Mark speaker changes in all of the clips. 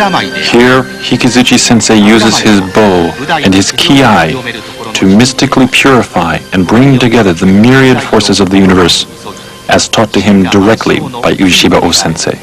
Speaker 1: Here, Hikizuchi-sensei uses his bow and his ki to mystically purify and bring together the myriad forces of the universe, as taught to him directly by Ueshiba-O sensei.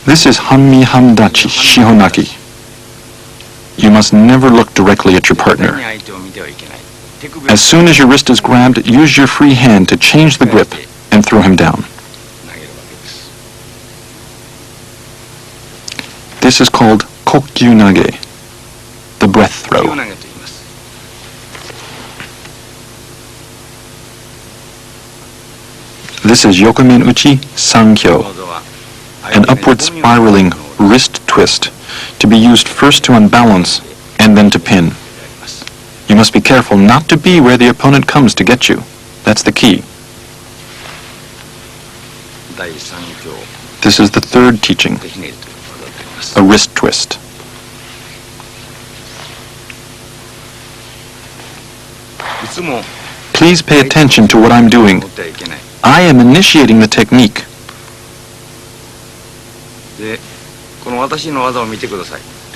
Speaker 1: This is Hanmi Handachi Shihonaki. You must never look directly at your partner. As soon as your wrist is grabbed, use your free hand to change the grip and throw him down. This is called Kokyu Nage, the breath throw. This is Yokomen Uchi Sankyo, an upward spiraling wrist twist to be used first to unbalance and then to pin. You must be careful not to be where the opponent comes to get you. That's the key. This is the third teaching, a wrist twist. Please pay attention to what I'm doing. I am initiating the technique.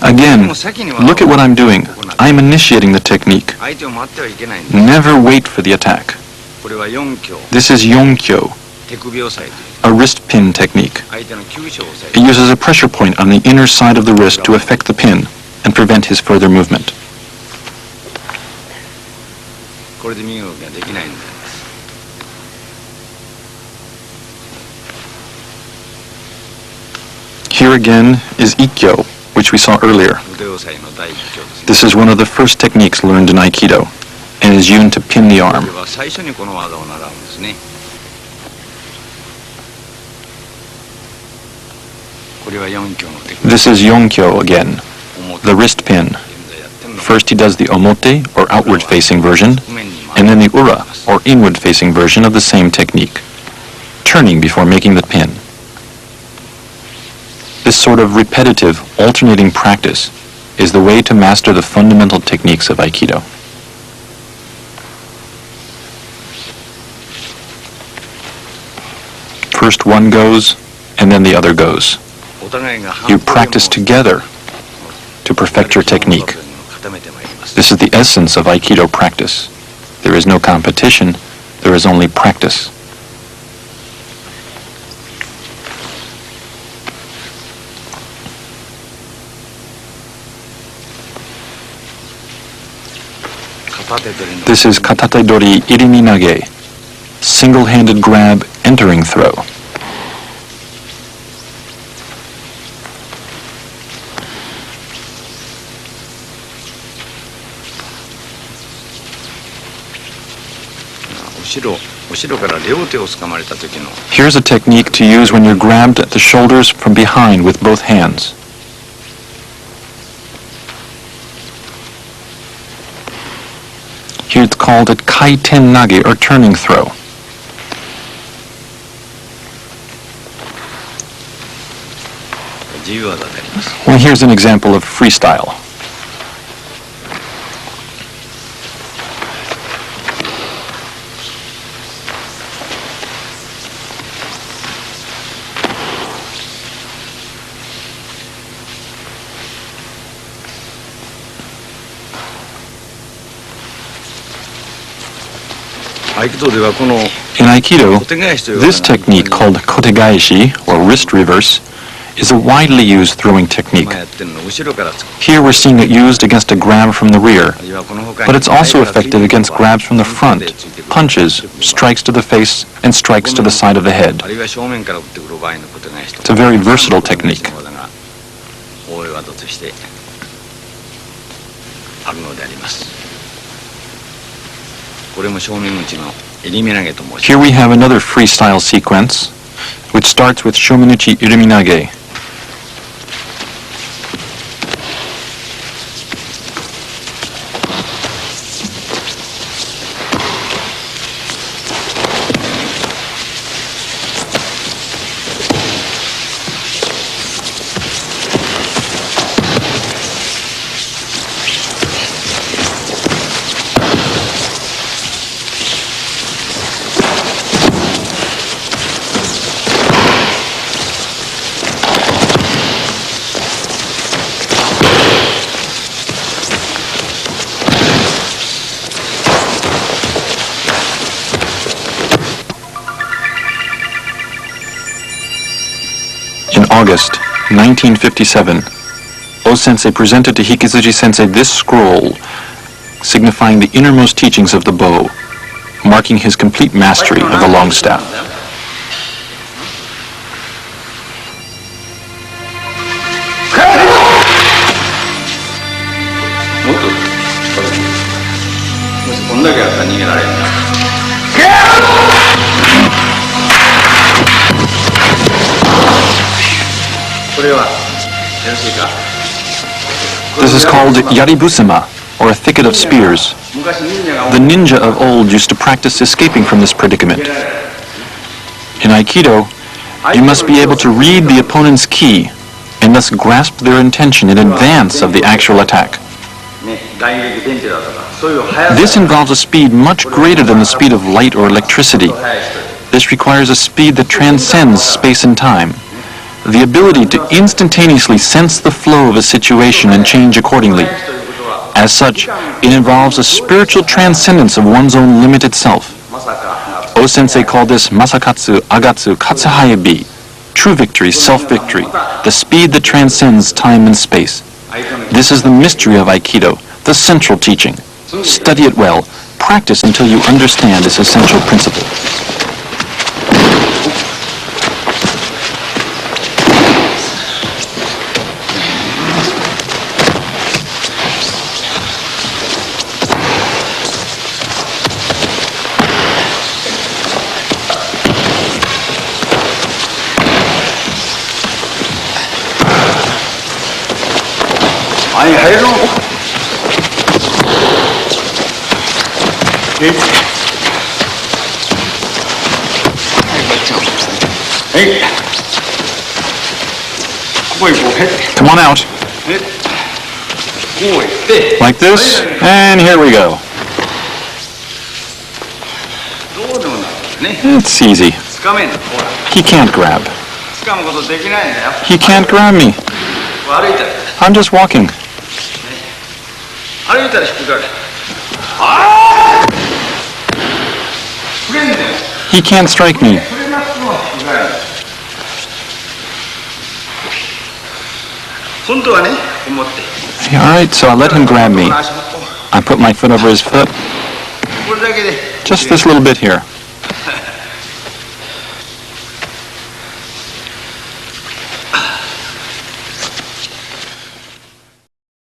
Speaker 1: Again, look at what I'm doing. I'm initiating the technique. Never wait for the attack. This is Yonkyo, a wrist pin technique. It uses a pressure point on the inner side of the wrist to affect the pin and prevent his further movement. Here again is Ikkyo, which we saw earlier. This is one of the first techniques learned in Aikido and is used to pin the arm. This is Yonkyo again, the wrist pin. First he does the omote, or outward-facing version, and then the ura, or inward-facing version of the same technique, turning before making the pin. This sort of repetitive, alternating practice is the way to master the fundamental techniques of Aikido. First one goes, and then the other goes. You practice together to perfect your technique. This is the essence of Aikido practice. There is no competition, there is only practice. This is Katate Dori Irimi Nage, single-handed grab, entering throw. Here's a technique to use when you're grabbed at the shoulders from behind with both hands. Here it's called a kaiten nage, or turning throw. Well, here's an example of freestyle. In Aikido, this technique called kotegaeshi, or wrist reverse, is a widely used throwing technique. Here we're seeing it used against a grab from the rear, but it's also effective against grabs from the front, punches, strikes to the face, and strikes to the side of the head. It's a very versatile technique. Here we have another freestyle sequence, which starts with Shominuchi Iriminage. In August 1957, O-sensei presented to Hikitsuji-sensei this scroll, signifying the innermost teachings of the bow, marking his complete mastery of the long staff. This is called Yaribusima, or a thicket of spears. The ninja of old used to practice escaping from this predicament. In Aikido, you must be able to read the opponent's ki and thus grasp their intention in advance of the actual attack. This involves a speed much greater than the speed of light or electricity. This requires a speed that transcends space and time. The ability to instantaneously sense the flow of a situation and change accordingly. As such, it involves a spiritual transcendence of one's own limited self. O-sensei called this Masakatsu Agatsu Katsuhayabi, true victory, self-victory, the speed that transcends time and space. This is the mystery of Aikido, the central teaching. Study it well, practice until you understand this essential principle. Come on out. Like this, and here we go. It's easy. He can't grab. He can't grab me. I'm just walking. He can't strike me. Alright, so I let him grab me. I put my foot over his foot. Just this little bit here.